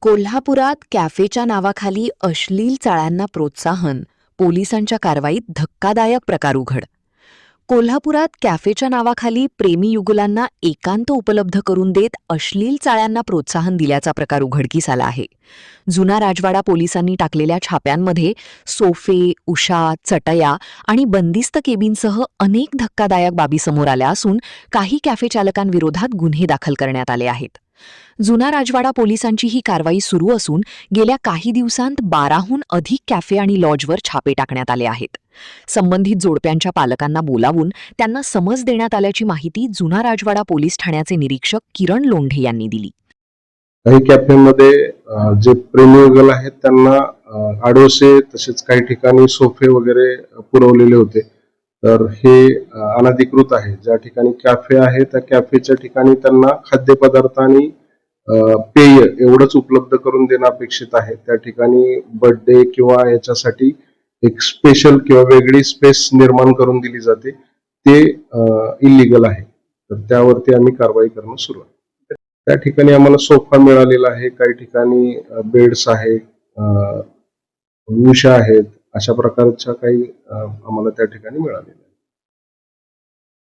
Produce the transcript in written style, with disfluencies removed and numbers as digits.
कोल्हापुरात कॅफेच्या नावाखाली अश्लील चाळ्यांना प्रोत्साहन, पोलिसांच्या कारवाईत धक्कादायक प्रकार उघड. कोल्हापुरात कॅफेच्या नावाखाली प्रेमी युगुलांना एकांत उपलब्ध करून देत अश्लील चाळ्यांना प्रोत्साहन दिल्याचा प्रकार उघडकीस आला आहे. जुना राजवाडा पोलिसांनी टाकलेल्या छाप्यांमध्ये सोफे, उशा, चटया आणि बंदिस्त केबिनसह अनेक धक्कादायक बाबी समोर आल्या असून काही कॅफे चालकांविरोधात गुन्हे दाखल करण्यात आले आहेत. जुना राजवाडा पोलिसांची ही कारवाई सुरू असून गेल्या काही दिवसांत 12हून अधिक कॅफे आणि लॉजवर छापे टाकण्यात आले आहेत. संबंधित जोडप्यांच्या पालकांना बोलावून त्यांना समज देण्यात आल्याची माहिती जुना राजवाडा पोलीस ठाण्याचे निरीक्षक किरण लोंढे यांनी दिली. काही कॅफेमध्ये जे प्रेमी युगल आहेत त्यांना आडोसे तसेच काही ठिकाणी सोफे वगैरे पुरवलेले होते. तर हे अनधिकृत आहे. ज्या ठिकाणी कॅफे आहे त्या कॅफेच्या ठिकाणी त्यांना खाद्यपदार्थ आणि पेय एवढंच उपलब्ध करून देणं अपेक्षित आहे. त्या ठिकाणी बर्थडे किंवा याच्यासाठी एक स्पेशल किंवा वेगळी स्पेस निर्माण करून दिली जाते, ते इलिगल आहे. तर त्यावरती आम्ही कारवाई करणं सुरू आहे. त्या ठिकाणी आम्हाला सोफा मिळालेला आहे, काही ठिकाणी बेड्स आहे, उशा आहेत, अशा प्रकारच्या काही आम्हाला त्या ठिकाणी मिळालेल्या.